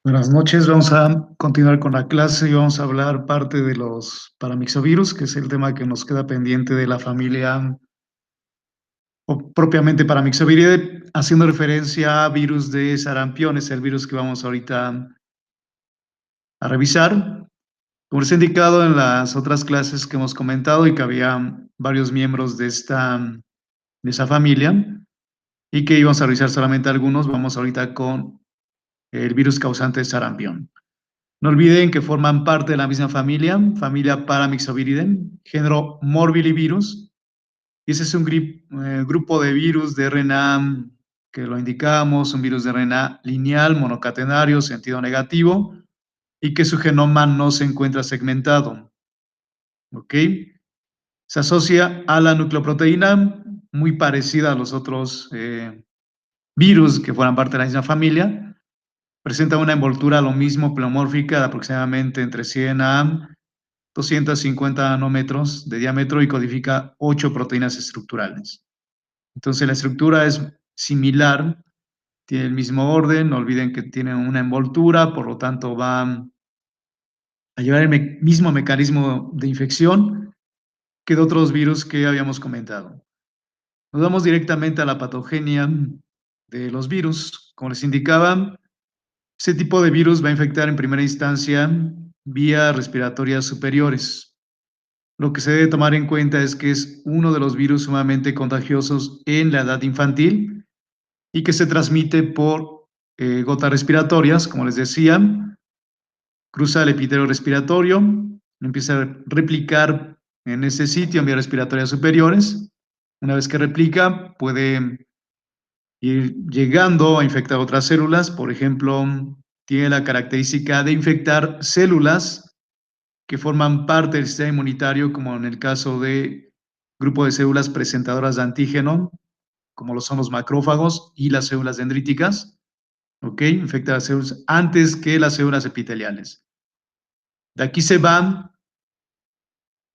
Buenas noches, vamos a continuar con la clase y vamos a hablar parte de los paramixovirus, que es el tema que nos queda pendiente de la familia o propiamente paramixoviridae, haciendo referencia a virus de sarampión, es el virus que vamos ahorita a revisar. Como les he indicado en las otras clases que hemos comentado y que había varios miembros de esa familia y que íbamos a revisar solamente algunos, vamos ahorita con el virus causante de sarampión. No olviden que forman parte de la misma familia, familia Paramyxoviridae, género Morbillivirus. Y ese es un grupo de virus de RNA que lo indicamos, un virus de RNA lineal, monocatenario, sentido negativo, y que su genoma no se encuentra segmentado. ¿Ok? Se asocia a la nucleoproteína, muy parecida a los otros virus que fueran parte de la misma familia. Presenta una envoltura lo mismo pleomórfica de aproximadamente entre 100 a 250 nanómetros de diámetro y codifica 8 proteínas estructurales. Entonces la estructura es similar, tiene el mismo orden, no olviden que tiene una envoltura, por lo tanto va a llevar el mismo mecanismo de infección que de otros virus que habíamos comentado. Nos vamos directamente a la patogenia de los virus. Como les indicaba, ese tipo de virus va a infectar en primera instancia vías respiratorias superiores. Lo que se debe tomar en cuenta es que es uno de los virus sumamente contagiosos en la edad infantil y que se transmite por gotas respiratorias, como les decía, cruza el epitelio respiratorio, empieza a replicar en ese sitio en vías respiratorias superiores. Una vez que replica, puede ir llegando a infectar otras células. Por ejemplo, tiene la característica de infectar células que forman parte del sistema inmunitario, como en el caso de grupo de células presentadoras de antígeno, como lo son los macrófagos y las células dendríticas, ¿ok? Infecta las células antes que las células epiteliales. De aquí se va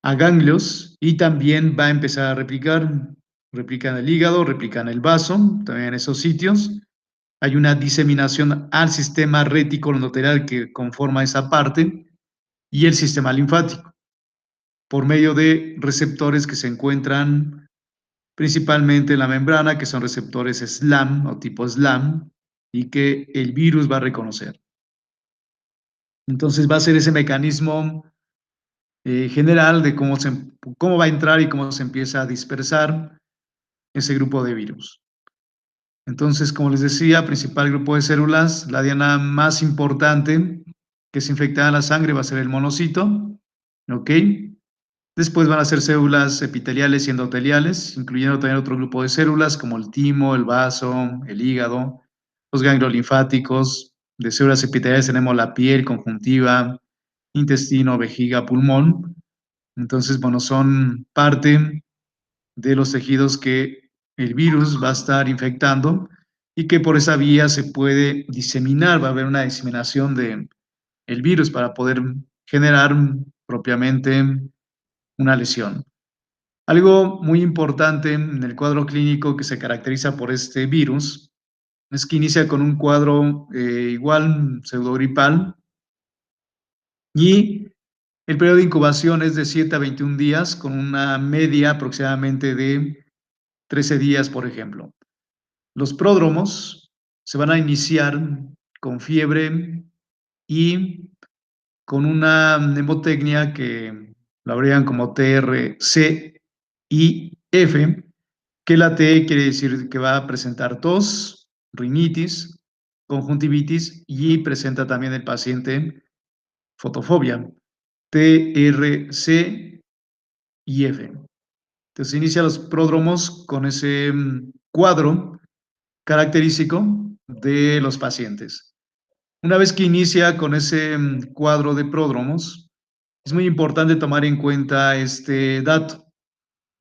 a ganglios y también va a empezar a replicar. Replica en el hígado, replica en el vaso, también en esos sitios. Hay una diseminación al sistema retículo endotelial que conforma esa parte y el sistema linfático, por medio de receptores que se encuentran principalmente en la membrana, que son receptores SLAM o tipo SLAM, y que el virus va a reconocer. Entonces va a ser ese mecanismo general de cómo va a entrar y cómo se empieza a dispersar ese grupo de virus. Entonces, como les decía, principal grupo de células, la diana más importante que se infecta en la sangre va a ser el monocito, ¿ok? Después van a ser células epiteliales y endoteliales, incluyendo también otro grupo de células como el timo, el vaso, el hígado, los ganglios linfáticos. De células epiteliales tenemos la piel, conjuntiva, intestino, vejiga, pulmón. Entonces, bueno, son parte de los tejidos que el virus va a estar infectando y que por esa vía se puede diseminar, va a haber una diseminación de el virus para poder generar propiamente una lesión. Algo muy importante en el cuadro clínico que se caracteriza por este virus es que inicia con un cuadro igual pseudogripal y el periodo de incubación es de 7 a 21 días con una media aproximadamente de 13 días, por ejemplo. Los pródromos se van a iniciar con fiebre y con una mnemotecnia que la abrevian como TRCIF, que la T quiere decir que va a presentar tos, rinitis, conjuntivitis y presenta también el paciente fotofobia. TRCIF. Entonces inicia los pródromos con ese cuadro característico de los pacientes. Una vez que inicia con ese cuadro de pródromos, es muy importante tomar en cuenta este dato.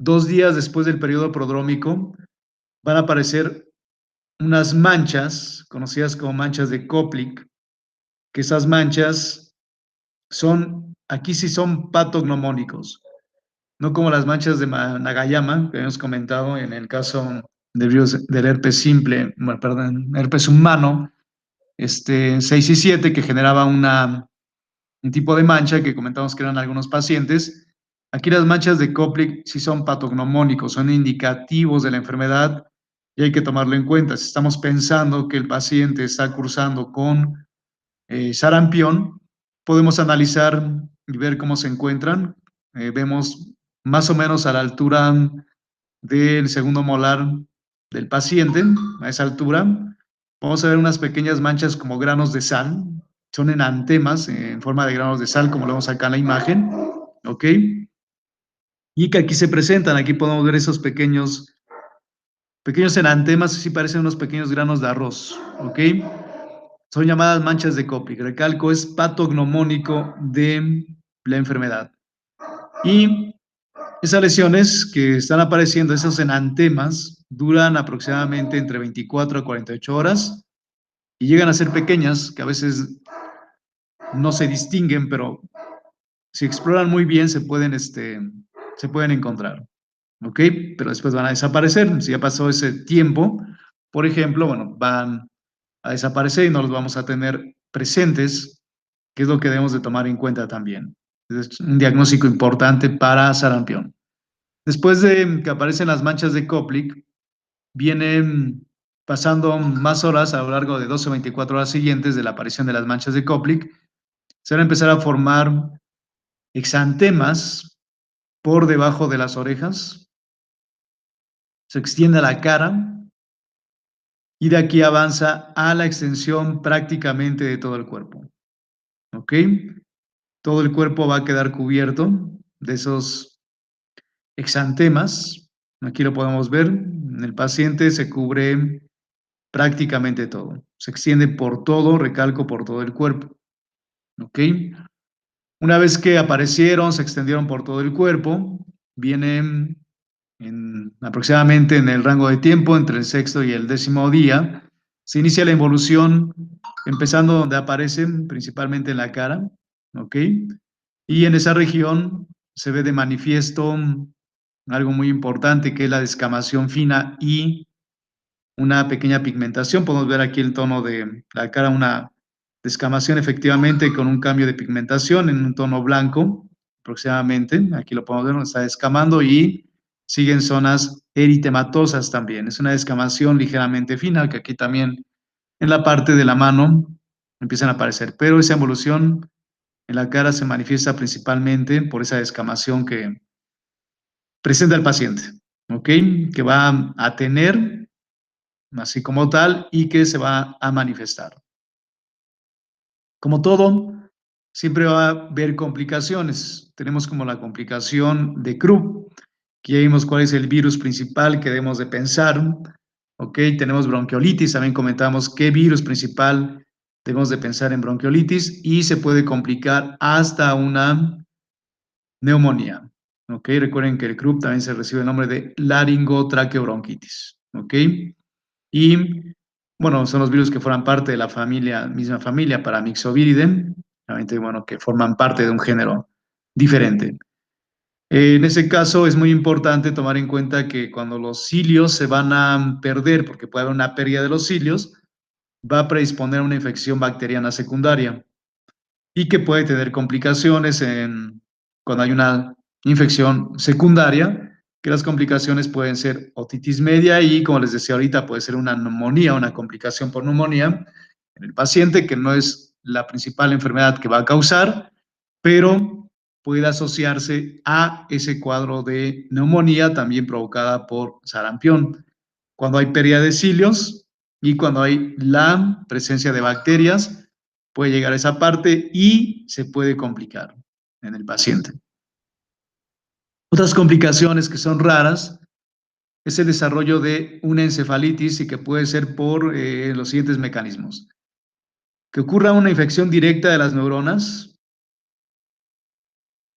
2 días después del periodo prodrómico van a aparecer unas manchas, conocidas como manchas de Koplik, que esas manchas son, aquí sí son patognomónicos, no como las manchas de Nagayama, que habíamos comentado en el caso del virus del herpes simple, bueno, perdón, herpes humano, 6 y 7, que generaba un tipo de mancha que comentamos que eran algunos pacientes. Aquí las manchas de Koplik sí son patognomónicos, son indicativos de la enfermedad y hay que tomarlo en cuenta. Si estamos pensando que el paciente está cursando con sarampión, podemos analizar y ver cómo se encuentran. Vemos más o menos a la altura del segundo molar del paciente, a esa altura. Vamos a ver unas pequeñas manchas como granos de sal, son enantemas en forma de granos de sal, como lo vemos acá en la imagen, ¿ok? Y que aquí se presentan, aquí podemos ver esos pequeños enantemas, sí parecen unos pequeños granos de arroz, ¿ok? Son llamadas manchas de Koplik. Recalco, es patognomónico de la enfermedad. Y esas lesiones que están apareciendo, esos enantemas, duran aproximadamente entre 24 a 48 horas y llegan a ser pequeñas, que a veces no se distinguen, pero si exploran muy bien se pueden encontrar, ¿ok? Pero después van a desaparecer. Si ya pasó ese tiempo, por ejemplo, bueno, van a desaparecer y no los vamos a tener presentes, que es lo que debemos de tomar en cuenta también. Es un diagnóstico importante para sarampión. Después de que aparecen las manchas de Koplik, vienen pasando más horas a lo largo de 12 o 24 horas siguientes de la aparición de las manchas de Koplik, se van a empezar a formar exantemas por debajo de las orejas, se extiende a la cara y de aquí avanza a la extensión prácticamente de todo el cuerpo. ¿Ok? Todo el cuerpo va a quedar cubierto de esos exantemas. Aquí lo podemos ver. En el paciente se cubre prácticamente todo. Se extiende por todo, recalco, por todo el cuerpo. ¿Ok? Una vez que aparecieron, se extendieron por todo el cuerpo, vienen aproximadamente en el rango de tiempo entre el sexto y el 10º día, se inicia la involución empezando donde aparecen, principalmente en la cara, ¿ok? Y en esa región se ve de manifiesto algo muy importante que es la descamación fina y una pequeña pigmentación. Podemos ver aquí el tono de la cara, una descamación efectivamente con un cambio de pigmentación en un tono blanco aproximadamente. Aquí lo podemos ver, está descamando y siguen zonas eritematosas también. Es una descamación ligeramente fina que aquí también en la parte de la mano empiezan a aparecer, pero esa evolución en la cara se manifiesta principalmente por esa descamación que presenta el paciente, ¿ok? Que va a tener así como tal, y que se va a manifestar. Como todo, siempre va a haber complicaciones. Tenemos como la complicación de Krupp, que ya vimos cuál es el virus principal que debemos de pensar. Ok, tenemos bronquiolitis, también comentamos qué virus principal debemos de pensar en bronquiolitis y se puede complicar hasta una neumonía. Ok, recuerden que el Krupp también se recibe el nombre de laringotraqueobronquitis. Ok, y bueno, son los virus que forman parte de la familia, misma familia Paramyxoviridae, realmente, bueno, que forman parte de un género diferente. En ese caso es muy importante tomar en cuenta que cuando los cilios se van a perder, porque puede haber una pérdida de los cilios, va a predisponer a una infección bacteriana secundaria y que puede tener complicaciones cuando hay una infección secundaria, que las complicaciones pueden ser otitis media y, como les decía ahorita, puede ser una neumonía, una complicación por neumonía en el paciente, que no es la principal enfermedad que va a causar, pero puede asociarse a ese cuadro de neumonía también provocada por sarampión. Cuando hay pérdida de cilios y cuando hay la presencia de bacterias, puede llegar a esa parte y se puede complicar en el paciente. Otras complicaciones que son raras es el desarrollo de una encefalitis y que puede ser por los siguientes mecanismos. Que ocurra una infección directa de las neuronas,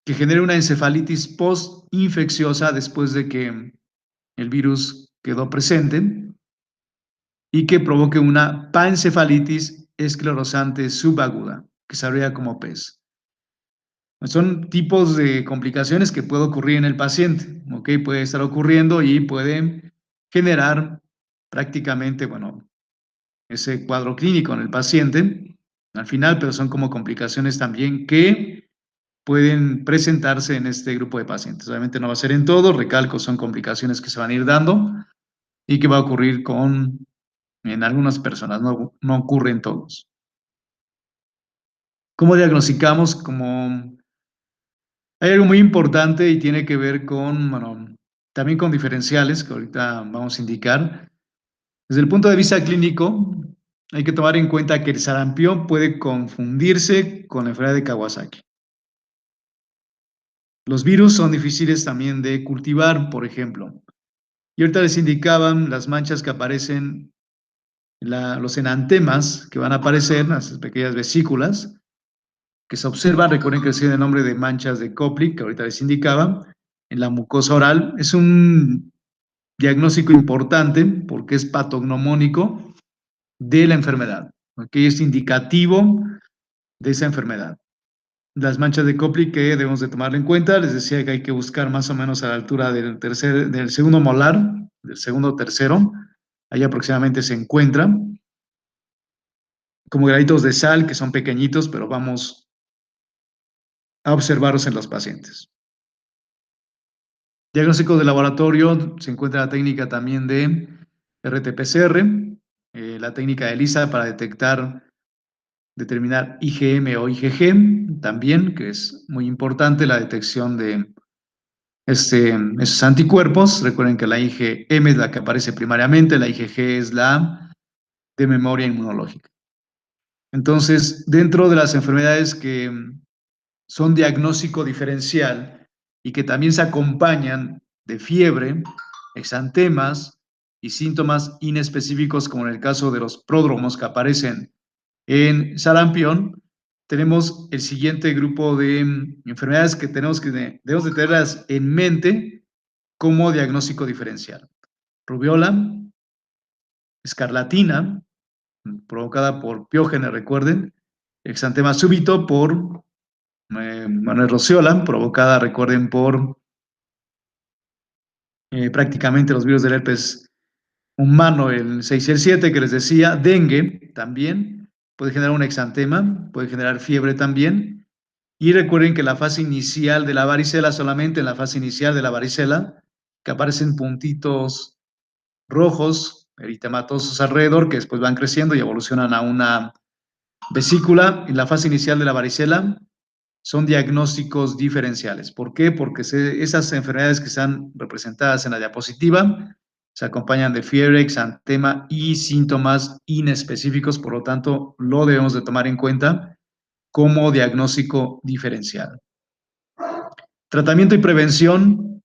que genere una encefalitis postinfecciosa después de que el virus quedó presente y que provoque una pancefalitis esclerosante subaguda, que se abrevia como PES. Son tipos de complicaciones que puede ocurrir en el paciente, ¿ok? Puede estar ocurriendo y puede generar prácticamente, bueno, ese cuadro clínico en el paciente al final, pero son como complicaciones también que pueden presentarse en este grupo de pacientes. Obviamente no va a ser en todo, recalco, son complicaciones que se van a ir dando y que va a ocurrir en algunas personas, no ocurre en todos. ¿Cómo diagnosticamos? Hay algo muy importante y tiene que ver bueno, también con diferenciales que ahorita vamos a indicar. Desde el punto de vista clínico, hay que tomar en cuenta que el sarampión puede confundirse con la enfermedad de Kawasaki. Los virus son difíciles también de cultivar, por ejemplo. Y ahorita les indicaban las manchas que aparecen, los enantemas que van a aparecer, las pequeñas vesículas que se observan. Recuerden que recibe el nombre de manchas de Koplik, que ahorita les indicaba, en la mucosa oral. Es un diagnóstico importante porque es patognomónico de la enfermedad, ¿ok? Es indicativo de esa enfermedad. Las manchas de Koplik que debemos de tomarlo en cuenta, les decía que hay que buscar más o menos a la altura del segundo molar, del segundo tercero, ahí aproximadamente se encuentra, como granitos de sal que son pequeñitos, pero vamos a observarlos en los pacientes. Diagnóstico de laboratorio, se encuentra la técnica también de RT-PCR, la técnica de ELISA para determinar IgM o IgG, también, que es muy importante la detección de esos anticuerpos. Recuerden que la IgM es la que aparece primariamente, la IgG es la de memoria inmunológica. Entonces, dentro de las enfermedades que son diagnóstico diferencial y que también se acompañan de fiebre, exantemas y síntomas inespecíficos, como en el caso de los pródromos que aparecen en sarampión, tenemos el siguiente grupo de enfermedades que debemos de tenerlas en mente como diagnóstico diferencial. Rubiola, escarlatina, provocada por piógenes, recuerden, exantema súbito por rociola, provocada, recuerden, por prácticamente los virus del herpes humano, el 6 y el 7 que les decía, dengue también, puede generar un exantema, puede generar fiebre también. Y recuerden que la fase inicial de la varicela, solamente en la fase inicial de la varicela, que aparecen puntitos rojos, eritematosos alrededor, que después van creciendo y evolucionan a una vesícula. En la fase inicial de la varicela son diagnósticos diferenciales. ¿Por qué? Porque esas enfermedades que están representadas en la diapositiva se acompañan de fiebre, exantema y síntomas inespecíficos, por lo tanto, lo debemos de tomar en cuenta como diagnóstico diferencial. Tratamiento y prevención,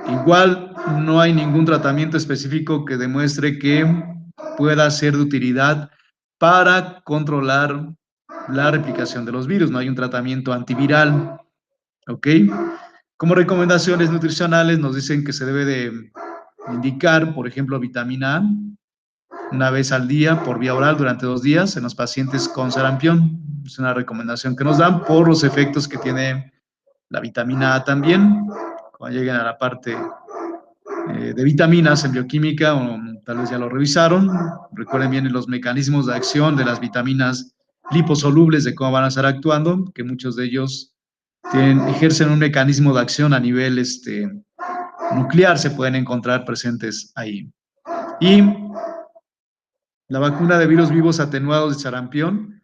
igual no hay ningún tratamiento específico que demuestre que pueda ser de utilidad para controlar la replicación de los virus. No hay un tratamiento antiviral, ¿ok? Como recomendaciones nutricionales nos dicen que se debe de indicar, por ejemplo, vitamina A una vez al día por vía oral durante 2 días en los pacientes con sarampión. Es una recomendación que nos dan por los efectos que tiene la vitamina A también. Cuando lleguen a la parte de vitaminas en bioquímica, o tal vez ya lo revisaron, recuerden bien los mecanismos de acción de las vitaminas liposolubles, de cómo van a estar actuando, que muchos de ellos ejercen un mecanismo de acción a nivel nuclear, se pueden encontrar presentes ahí. Y la vacuna de virus vivos atenuados de sarampión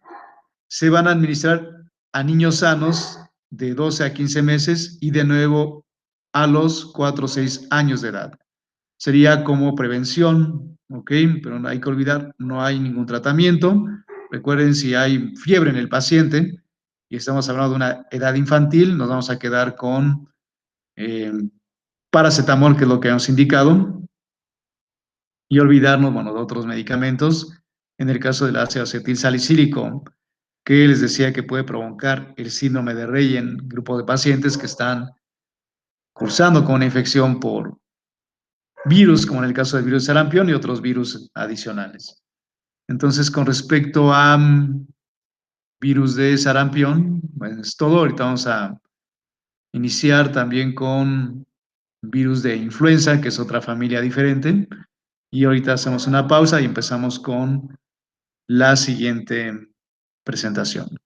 se van a administrar a niños sanos de 12 a 15 meses y de nuevo a los 4 o 6 años de edad. Sería como prevención, ¿ok? Pero no hay que olvidar, no hay ningún tratamiento. Recuerden, si hay fiebre en el paciente y estamos hablando de una edad infantil, nos vamos a quedar con eh, paracetamol, que es lo que hemos indicado, y olvidarnos, bueno, de otros medicamentos. En el caso del ácido acetil salicílico, que les decía que puede provocar el síndrome de Rey en grupo de pacientes que están cursando con una infección por virus, como en el caso del virus de sarampión y otros virus adicionales. Entonces, con respecto a virus de sarampión, bueno, es todo. Ahorita vamos a iniciar también con virus de influenza, que es otra familia diferente. Y ahorita hacemos una pausa y empezamos con la siguiente presentación.